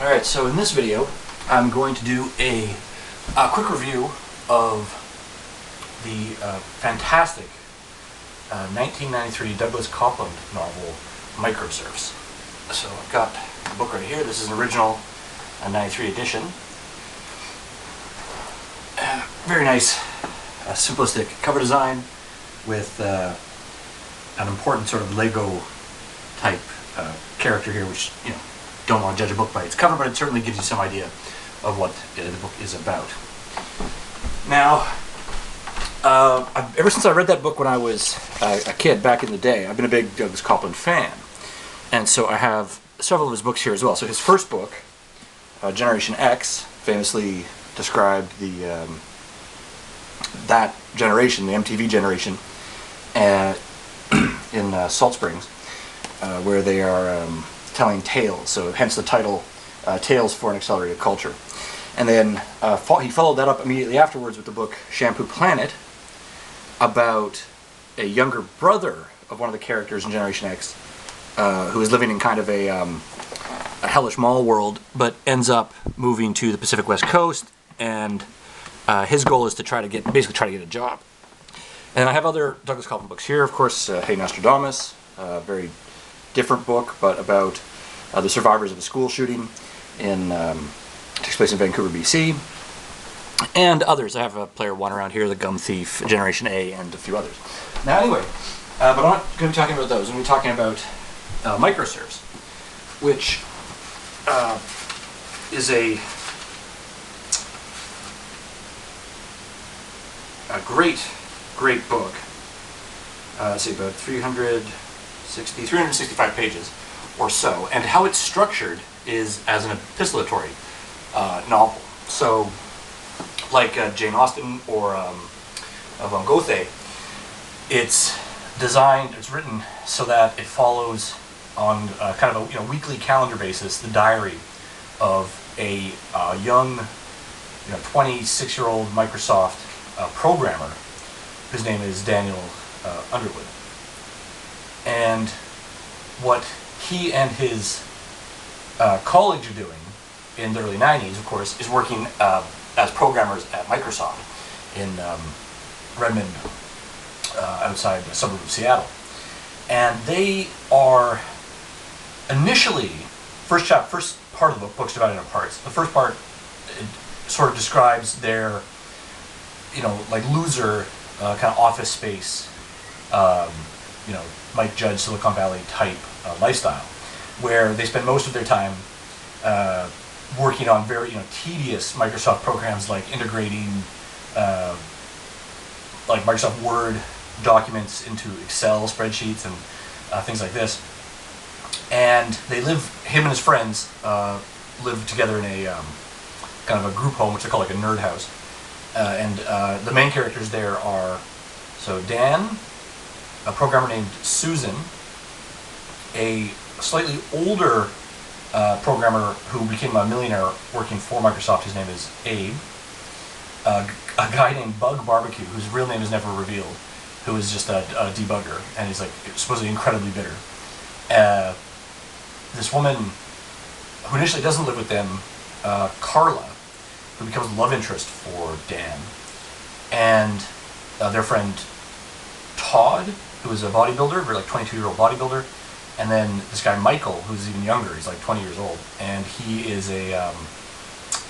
Alright, so in this video I'm going to do a quick review of the fantastic 1993 Douglas Coupland novel, Microserfs. So I've got the book right here. This is an original 93 edition. Very nice, simplistic cover design with an important sort of Lego type character here, which, you know, don't want to judge a book by its cover, but it certainly gives you some idea of what the book is about. Now, ever since I read that book when I was a kid back in the day, I've been a big Douglas Coupland fan, and so I have several of his books here as well. So his first book, Generation X, famously described the that generation, the MTV generation, in Salt Springs, where they are telling tales, so hence the title, Tales for an Accelerated Culture. And then he followed that up immediately afterwards with the book Shampoo Planet, about a younger brother of one of the characters in Generation X, who is living in kind of a hellish mall world, but ends up moving to the Pacific West Coast, and his goal is to basically try to get a job. And I have other Douglas Coupland books here, of course, Hey Nostradamus, very different book, but about the survivors of a school shooting takes place in Vancouver, BC, and others. I have a Player One around here, The Gum Thief, Generation A, and a few others. Now, anyway, but I'm not going to be talking about those. I'm going to be talking about Microserfs, which is a great book. Let's see, about 365 pages or so, and how it's structured is as an epistolatory novel. So, like Jane Austen or Von Goethe, it's written so that it follows on kind of a weekly calendar basis the diary of a young 26-year-old Microsoft programmer whose name is Daniel Underwood. And what he and his colleagues are doing in the early 90s, of course, is working as programmers at Microsoft in Redmond, outside the suburb of Seattle. And they are initially, first part of the book's divided into parts. The first part sort of describes their, like loser kind of office space, Mike Judge, Silicon Valley type lifestyle, where they spend most of their time working on very tedious Microsoft programs, like integrating like Microsoft Word documents into Excel spreadsheets and things like this. And him and his friends live together in a kind of a group home, which they call like a nerd house. And the main characters there are, so Dan, a programmer named Susan, a slightly older programmer who became a millionaire working for Microsoft, his name is Abe, a guy named Bug Barbecue, whose real name is never revealed, who is just a debugger, and he's like supposedly incredibly bitter. This woman who initially doesn't live with them, Carla, who becomes the love interest for Dan, and their friend Todd, who is a bodybuilder, very like 22-year-old bodybuilder, and then this guy Michael, who's even younger, he's like 20 years old, and he is a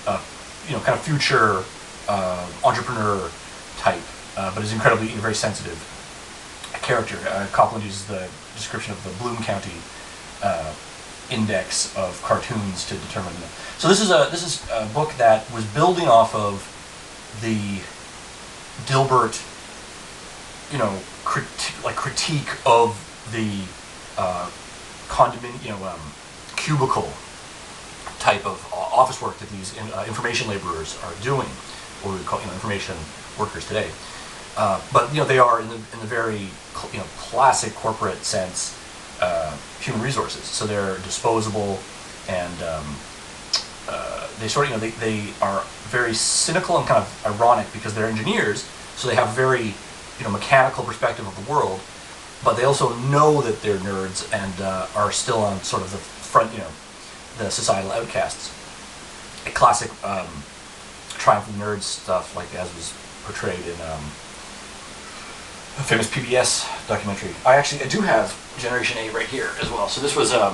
kind of future entrepreneur type, but is incredibly very sensitive character. Coupland uses the description of the Bloom County index of cartoons to determine that. So this is a book that was building off of the Dilbert, critique of the cubicle type of office work that these information laborers are doing, or we call information workers today. But they are in the very classic corporate sense human resources. So they're disposable, and they sort of they are very cynical and kind of ironic because they're engineers. So they have a very mechanical perspective of the world, but they also know that they're nerds and are still on sort of the front, the societal outcasts. classic Triumph of Nerds stuff, like as was portrayed in a famous PBS documentary. I do have Generation A right here as well. So this was a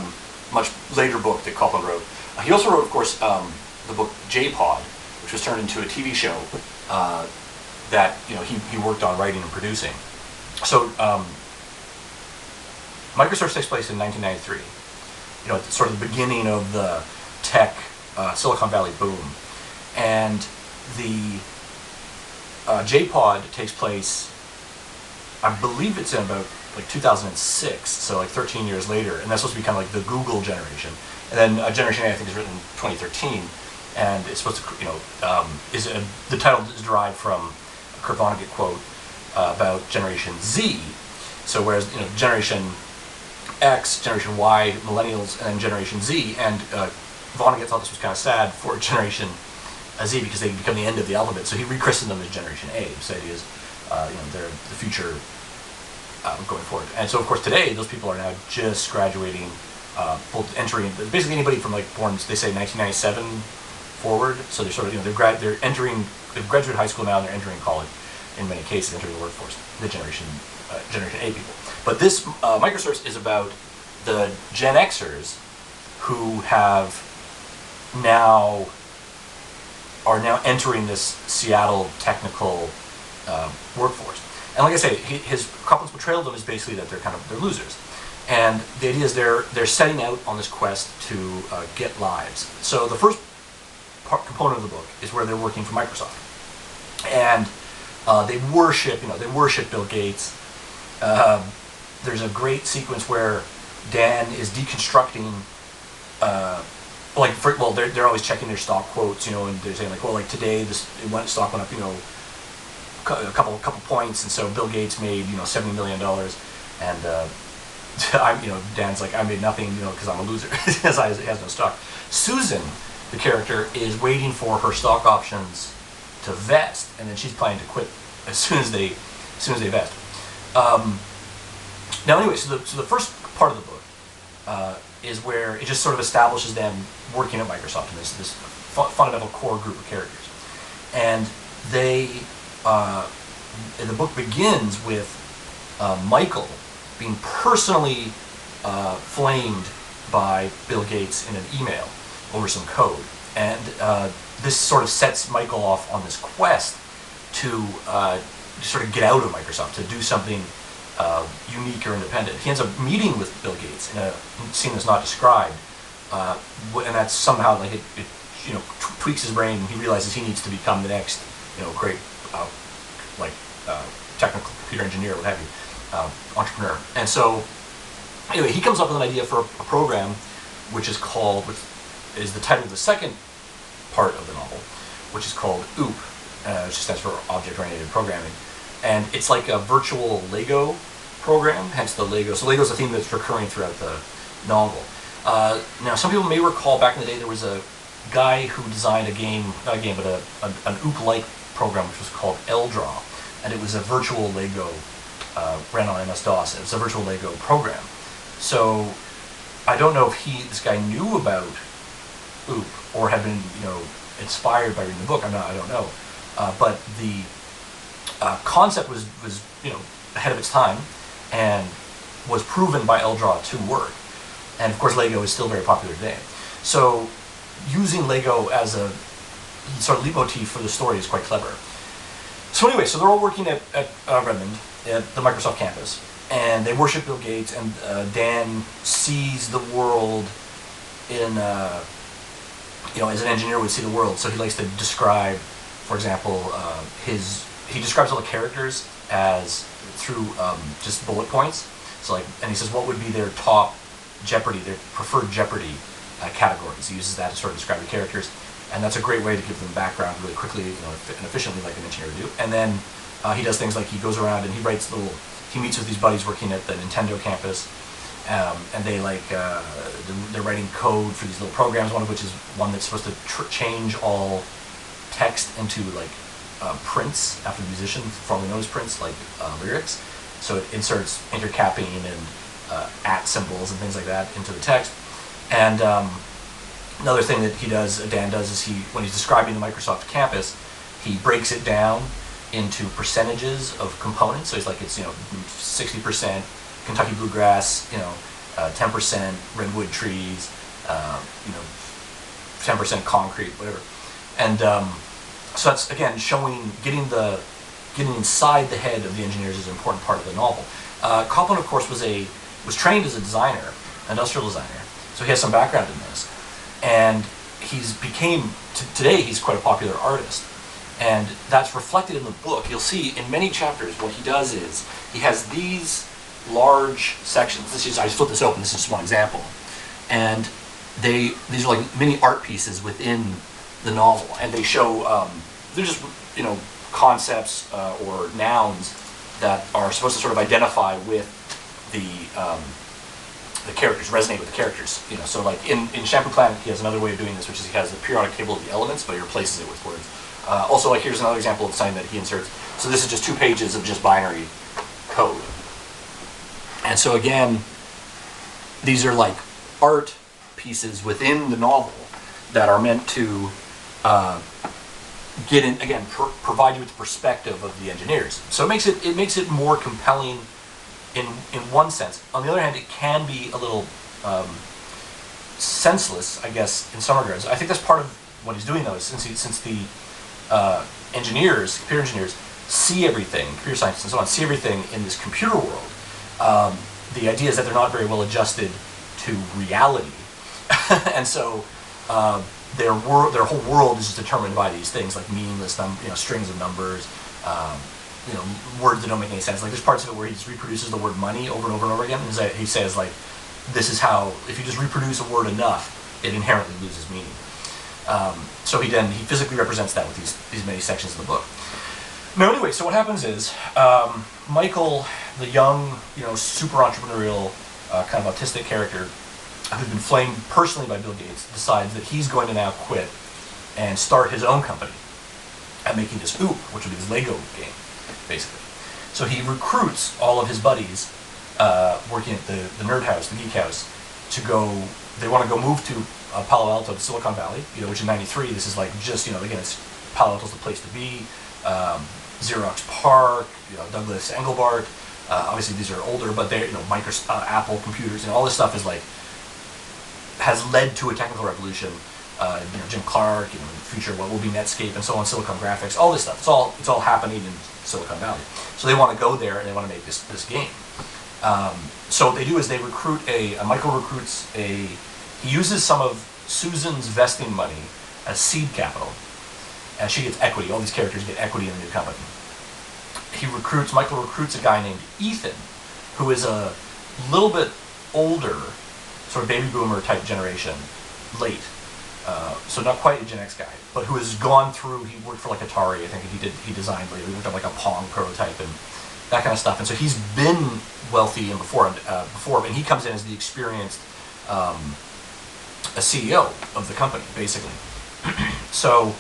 much later book that Coupland wrote. He also wrote, of course, the book J-Pod, which was turned into a TV show that he worked on writing and producing. So Microserfs takes place in 1993. It's sort of the beginning of the tech Silicon Valley boom, and the J-Pod takes place, I believe it's in about like 2006, so like 13 years later, and that's supposed to be kind of like the Google generation. And then Generation A, I think, is written in 2013, and it's supposed to, the title is derived from a Kurt Vonnegut quote about Generation Z. So whereas Generation X, Generation Y, Millennials, and Generation Z, and Vonnegut thought this was kind of sad for Generation Z because they become the end of the alphabet, so he rechristened them as Generation A. So the idea is, they're the future going forward. And so, of course, today those people are now just graduating, entering. Basically, anybody from like born, they say 1997 forward. So they're sort of they've graduated high school now, and they're entering college. In many cases, entering the workforce. The Generation A people. But this Microserfs is about the Gen Xers who are now entering this Seattle technical workforce. And like I say, Coupland's portrayal of them is basically that they're losers. And the idea is they're setting out on this quest to get lives. So the first component of the book is where they're working for Microsoft, and they worship Bill Gates. There's a great sequence where Dan is deconstructing. They're always checking their stock quotes, and they're saying like, well, like today stock went up, a couple points, and so Bill Gates made $70 million, and Dan's like, I made nothing, because I'm a loser, he has no stock. Susan, the character, is waiting for her stock options to vest, and then she's planning to quit as soon as they vest. Now, anyway, so the first part of the book is where it just sort of establishes them working at Microsoft in this fundamental core group of characters, and the book begins with Michael being personally flamed by Bill Gates in an email over some code, and this sort of sets Michael off on this quest to sort of get out of Microsoft, to do something unique or independent. He ends up meeting with Bill Gates in a scene that's not described, and that's somehow like it tweaks his brain, and he realizes he needs to become the next great technical computer engineer, what have you, entrepreneur. And so anyway, he comes up with an idea for a program which is the title of the second part of the novel, which is called OOP, which stands for Object-Oriented Programming. And it's like a virtual Lego program, hence the Lego. So Lego's a theme that's recurring throughout the novel. Now, some people may recall back in the day there was a guy who designed an OOP-like program which was called L-Draw, and it was a virtual Lego, ran on MS-DOS. It was a virtual Lego program. So I don't know if this guy knew about OOP or had been inspired by reading the book. I don't know. But the concept was ahead of its time and was proven by L-Draw to work. And of course, Lego is still very popular today. So using Lego as a sort of leitmotif for the story is quite clever. So anyway, so they're all working at Redmond, at the Microsoft campus, and they worship Bill Gates, and Dan sees the world in, as an engineer would see the world. So he likes to describe, for example, he describes all the characters as through just bullet points. So and he says what would be their top Jeopardy, their preferred Jeopardy categories. He uses that to sort of describe the characters, and that's a great way to give them background really quickly, and efficiently, like an engineer would do. And then he does things like he goes around and he meets with these buddies working at the Nintendo campus, and they're writing code for these little programs. One of which is one that's supposed to change all text into prints after the musician, formerly known as prints, like lyrics. So it inserts intercapping and at symbols and things like that into the text. And Another thing that Dan does, is when he's describing the Microsoft campus, he breaks it down into percentages of components. So he's like, it's 60% Kentucky bluegrass, 10% redwood trees, 10% concrete, whatever. And so that's again showing, getting inside the head of the engineers is an important part of the novel. Coupland, of course, was trained as a designer, industrial designer, so he has some background in this. And today he's quite a popular artist. And that's reflected in the book. You'll see in many chapters what he does is, he has these large sections. I just flipped this open, this is just one example. And these are like mini art pieces within the novel. And they show, they're just, concepts or nouns that are supposed to sort of identify with the characters, resonate with the characters. So like in Shampoo Planet, he has another way of doing this, which is he has the periodic table of the elements, but he replaces it with words. Also, like here's another example of something that he inserts. So this is just 2 pages of just binary code. And so again, these are like art pieces within the novel that are meant to get in, again, provide you with the perspective of the engineers. So it makes it more compelling in one sense. On the other hand, it can be a little senseless, I guess, in some regards. I think that's part of what he's doing, though, is since the engineers, computer engineers, see everything, computer scientists and so on, see everything in this computer world. The idea is that they're not very well adjusted to reality, and so their whole world is just determined by these things like meaningless, strings of numbers, words that don't make any sense. Like there's parts of it where he just reproduces the word money over and over and over again. And he says like, this is how, if you just reproduce a word enough, it inherently loses meaning. So he physically represents that with these many sections of the book. Now anyway, so what happens is, Michael, the young, super entrepreneurial, kind of autistic character, who's been flamed personally by Bill Gates, decides that he's going to now quit and start his own company at making this OOP, which would be his Lego game, basically. So he recruits all of his buddies working at the nerd house, the geek house, to go, they want to go move to Palo Alto, to Silicon Valley, which in '93, this is like just, again, it's Palo Alto's the place to be, Xerox Park, Douglas Engelbart, obviously these are older, but they're, Microsoft, Apple computers, all this stuff is like, has led to a technical revolution. Jim Clark, in the future, what will be Netscape, and so on, Silicon Graphics, all this stuff. It's all happening in Silicon Valley. So they want to go there and they want to make this game. So what they do is they recruit Michael recruits he uses some of Susan's vesting money as seed capital, and she gets equity. All these characters get equity in the new company. Michael recruits a guy named Ethan, who is a little bit older, sort of baby boomer type generation, late. So not quite a Gen X guy, but who has gone through, he worked for like Atari, I think he designed later, he worked on like a Pong prototype and that kind of stuff. And so he's been wealthy and before, and he comes in as the experienced a CEO of the company, basically. So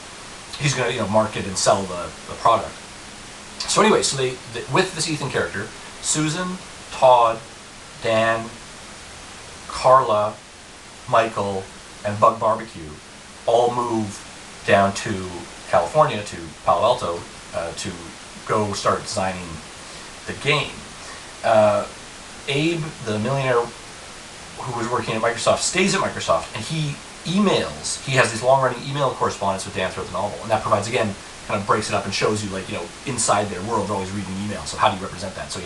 he's going to market and sell the product. So anyway, so they with this Ethan character, Susan, Todd, Dan, Carla, Michael, and Bug Barbecue all move down to California, to Palo Alto, to go start designing the game. Abe, the millionaire who was working at Microsoft, stays at Microsoft, and he has this long-running email correspondence with Dan throughout the novel, and that provides, again, kind of breaks it up and shows you, inside their world, they're always reading emails, so how do you represent that? So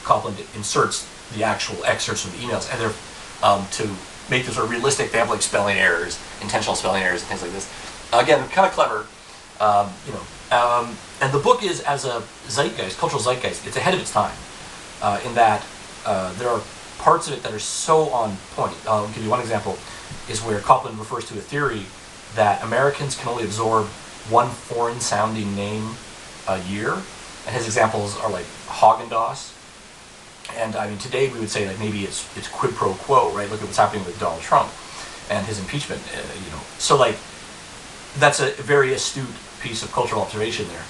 Coupland inserts the actual excerpts from the emails, and they're, to make them sort of realistic, they have spelling errors, intentional spelling errors, and things like this. Again, kind of clever, and the book is, as a zeitgeist, cultural zeitgeist, it's ahead of its time, in that there are parts of it that are so on point. I'll give you one example, is where Coupland refers to a theory that Americans can only absorb one foreign-sounding name a year, and his examples are like Haagen-Dazs. And I mean, today we would say maybe it's quid pro quo, right? Look at what's happening with Donald Trump and his impeachment, So that's a very astute piece of cultural observation there.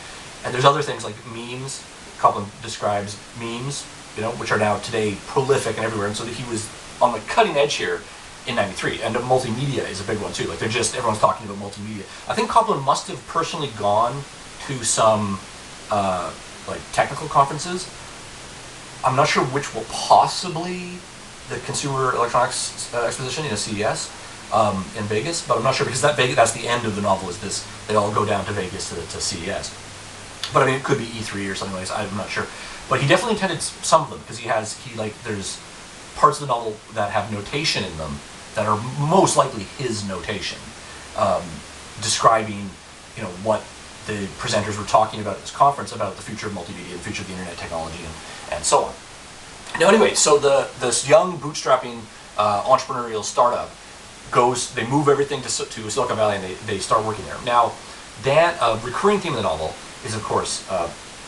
And there's other things like memes. Coupland describes memes, which are now today prolific and everywhere. And so that he was on the cutting edge here in '93, and multimedia is a big one too. Like everyone's talking about multimedia. I think Coupland must have personally gone to some like technical conferences. I'm not sure which will, possibly the Consumer Electronics Exposition, CES, in Vegas, but I'm not sure because that's the end of the novel. Is this they all go down to Vegas to CES? But I mean, it could be E3 or something like that. I'm not sure. But he definitely attended some of them because there's parts of the novel that have notation in them that are most likely his notation, describing, what the presenters were talking about at this conference about the future of multimedia, the future of the internet technology, and so on. Now, anyway, so this young bootstrapping entrepreneurial startup they move everything to Silicon Valley, and they start working there. Now, a recurring theme in the novel is, of course,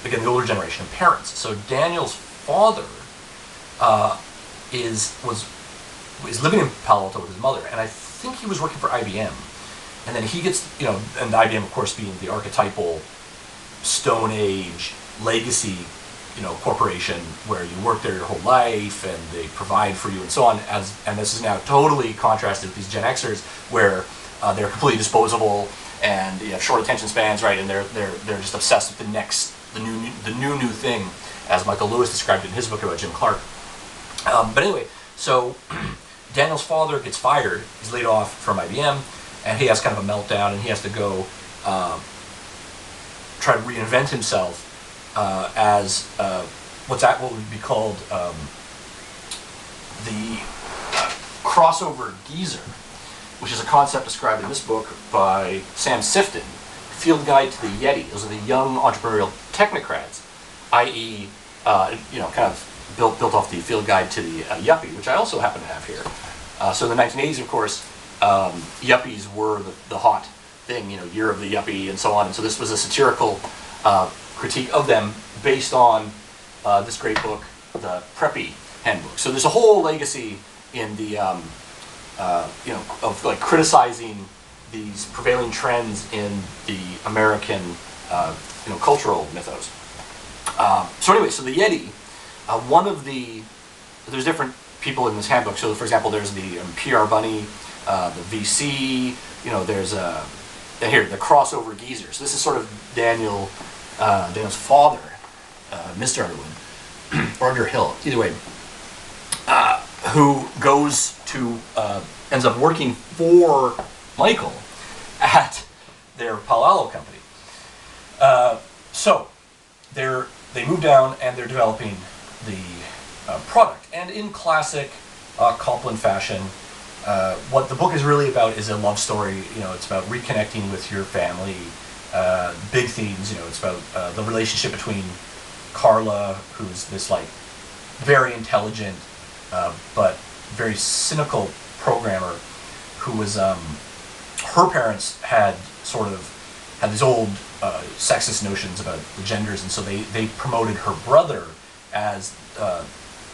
again, the older generation of parents. So Daniel's father is living in Palo Alto with his mother, and I think he was working for IBM. And then he gets, and IBM, of course, being the archetypal Stone Age legacy, corporation where you work there your whole life and they provide for you and so on. And this is now totally contrasted with these Gen Xers where they're completely disposable and you have short attention spans, right? And they're just obsessed with the new thing, as Michael Lewis described it in his book about Jim Clark. But anyway, so Daniel's father gets fired. He's laid off from IBM, and he has kind of a meltdown, and he has to go try to reinvent himself as what would be called the crossover geezer, which is a concept described in this book by Sam Sifton, Field Guide to the Yeti. Those are the young entrepreneurial technocrats, i.e., kind of built off the Field Guide to the Yuppie, which I also happen to have here. So in the 1980s, of course, yuppies were the hot thing, year of the yuppie and so on. And so this was a satirical critique of them based on this great book, the Preppy Handbook. So there's a whole legacy in the, of like criticizing these prevailing trends in the American, cultural mythos. So anyway, so the Yeti, there's different people in this handbook. So for example, there's the PR Bunny, the VC, there's here, the crossover geezers. This is sort of Daniel's father, Mr. Underwood, or Underhill, either way, who ends up working for Michael at their Palo Alto company. So they move down and they're developing the product. And in classic Coupland fashion, what the book is really about is a love story. It's about reconnecting with your family. Big themes. It's about the relationship between Carla, who's this like very intelligent but very cynical programmer, who was her parents had these old sexist notions about the genders, and so they promoted her brother as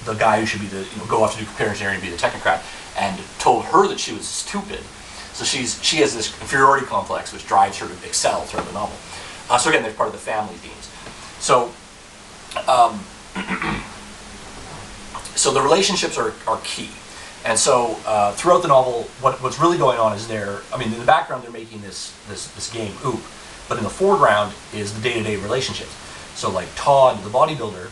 the guy who should be go off to do computer engineering and be the technocrat, and told her that she was stupid. So she has this inferiority complex which drives her to excel throughout the novel. So again, there's part of the family themes. So so the relationships are key. And so throughout the novel, what's really going on is in the background they're making this game, Oop, but in the foreground is the day-to-day relationships. So like Todd, the bodybuilder,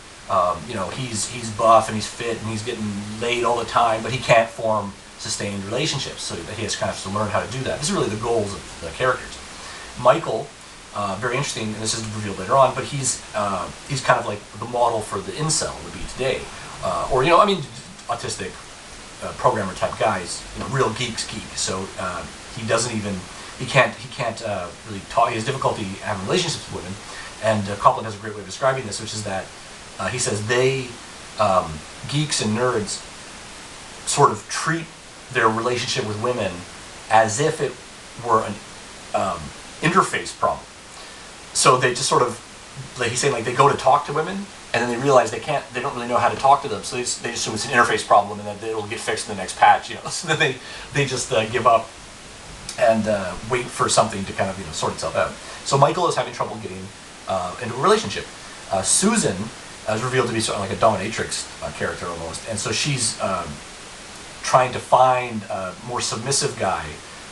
he's buff and he's fit and he's getting laid all the time, but he can't form sustained relationships, so he has kind of to learn how to do that. This is really the goals of the characters. Michael, very interesting, and this is revealed later on, but he's kind of like the model for the incel would be today, autistic programmer type guys, real geek. So he can't really talk. He has difficulty having relationships with women, and Coupland has a great way of describing this, which is that he says geeks and nerds sort of treat their relationship with women as if it were an interface problem. So they just sort of, like he's saying, like they go to talk to women, and then they realize they don't really know how to talk to them, so they assume it's an interface problem, and that it'll get fixed in the next patch, So then they just give up and wait for something to kind of sort itself out. So Michael is having trouble getting into a relationship. Susan is revealed to be sort of like a dominatrix character almost, and so she's trying to find a more submissive guy,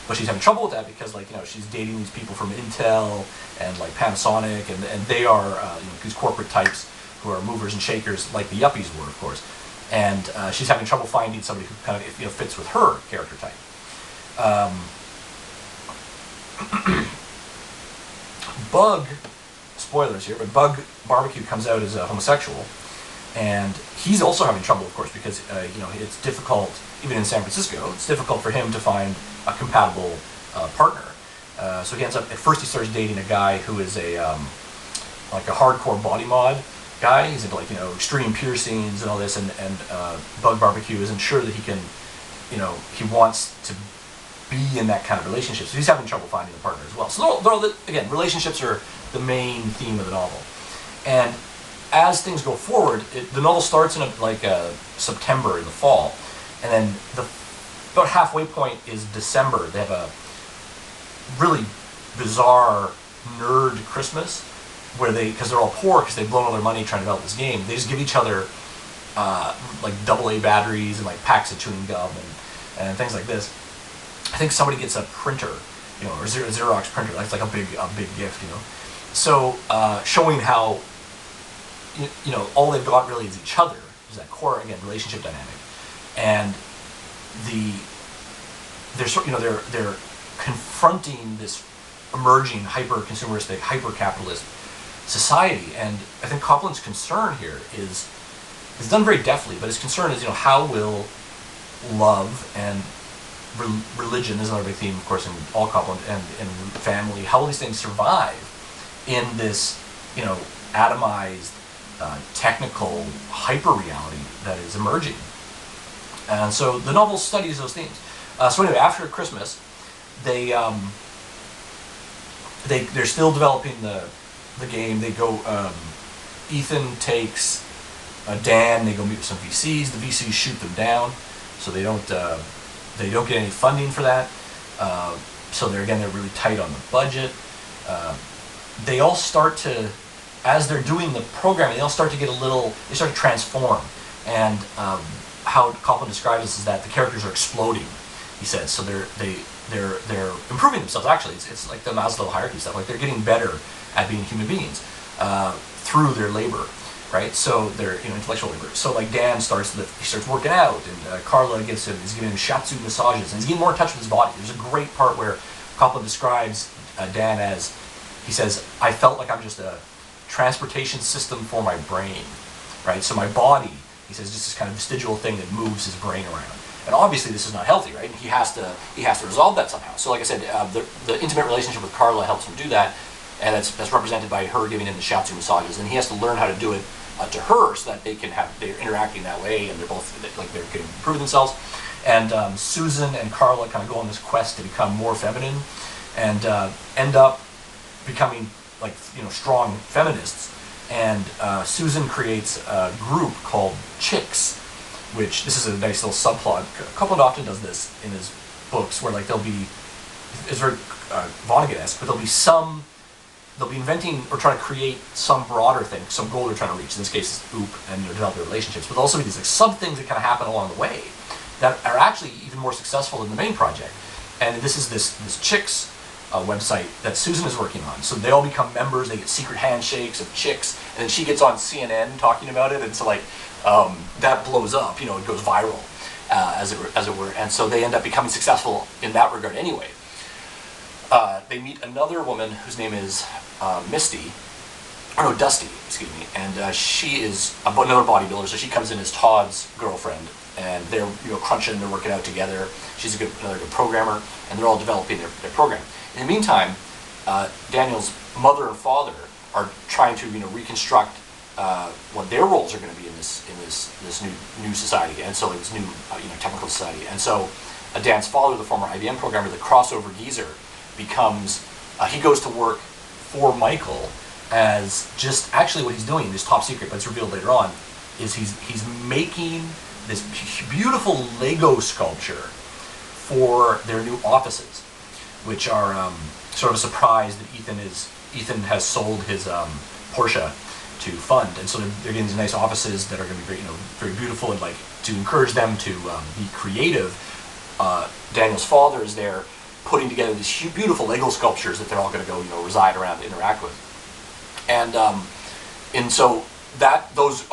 but she's having trouble with that because, like, you know, she's dating these people from Intel and like Panasonic, and they are you know, these corporate types who are movers and shakers, like the yuppies were, of course. And she's having trouble finding somebody who kind of, you know, fits with her character type. Bug, spoilers here, but Bug Barbecue comes out as a homosexual, and he's also having trouble, of course, because you know, it's difficult, even in San Francisco, it's difficult for him to find a compatible partner. So he ends up, at first he starts dating a guy who is a like a hardcore body mod guy. He's into, like, you know, extreme piercings and all this, and Bug Barbecue isn't sure that he can, you know, he wants to be in that kind of relationship. So he's having trouble finding a partner as well. So again, relationships are the main theme of the novel. And as things go forward, the novel starts in September in the fall, and then about halfway point is December. They have a really bizarre nerd Christmas where because they're all poor because they've blown all their money trying to develop this game. They just give each other like AA batteries and like packs of chewing gum and things like this. I think somebody gets a printer, you know, or Xerox printer. That's like a big gift, you know. So showing how, you know, all they've got really is each other. There's that core, again, relationship dynamic, and they're confronting this emerging hyper-consumeristic, hyper-capitalist society. And I think Coupland's concern here is done very deftly, but his concern is, you know, how will love and religion is another big theme, of course, in all Coupland, and family, how will these things survive in this, you know, atomized, technical hyper-reality that is emerging. And so the novel studies those themes. So anyway, after Christmas, they're still developing the game. They go, Ethan takes Dan, they go meet with some VCs. The VCs shoot them down, so they don't get any funding for that. So they're really tight on the budget. They all start to, as they're doing the programming, they all start to get they start to transform. And how Coupland describes this is that the characters are exploding, he says. So they're improving themselves. Actually, it's like the Maslow hierarchy stuff. Like, they're getting better at being human beings through their labor, right? So their, you know, intellectual labor. So like Dan starts working out, and Carla is giving him shiatsu massages, and he's getting more in touch with his body. There's a great part where Coupland describes Dan as, he says, I felt like I'm just a transportation system for my brain, right? So my body, he says, just this kind of vestigial thing that moves his brain around. And obviously this is not healthy, right? And he has to resolve that somehow. So like I said, the intimate relationship with Carla helps him do that, and that's represented by her giving him the shiatsu massages. And he has to learn how to do it to her, so that they're interacting that way, and they're both, like, they're getting to improve themselves. And Susan and Carla kind of go on this quest to become more feminine, and end up becoming, like, you know, strong feminists. And Susan creates a group called Chicks, which, this is a nice little subplot. Coupland often does this in his books, where, like, it's very Vonnegut-esque, but they'll be inventing or trying to create some broader thing, some goal they're trying to reach. In this case, it's OOP, and, you know, develop their relationships. But also be these, like, sub things that kind of happen along the way that are actually even more successful than the main project. And this is this Chicks website that Susan is working on. So they all become members. They get secret handshakes of Chicks, and then she gets on CNN talking about it, and so, like, that blows up. You know, it goes viral, as it were. And so they end up becoming successful in that regard anyway. They meet another woman whose name is Dusty, excuse me, and she is another bodybuilder. So she comes in as Todd's girlfriend, and they're, you know, crunching, they're working out together. She's another good programmer, and they're all developing their program. In the meantime, Daniel's mother and father are trying to, you know, reconstruct what their roles are going to be in this new society, and so this new you know, technical society. And so Dan's father, the former IBM programmer, the crossover geezer, becomes he goes to work for Michael as just, actually what he's doing is top secret, but it's revealed later on, is he's making this beautiful Lego sculpture for their new offices, which are sort of a surprise that Ethan has sold his Porsche, to fund. And so they're getting these nice offices that are going to be very, very beautiful, and like to encourage them to be creative. Daniel's father is there putting together these beautiful Lego sculptures that they're all going to go, reside around, interact with. And so those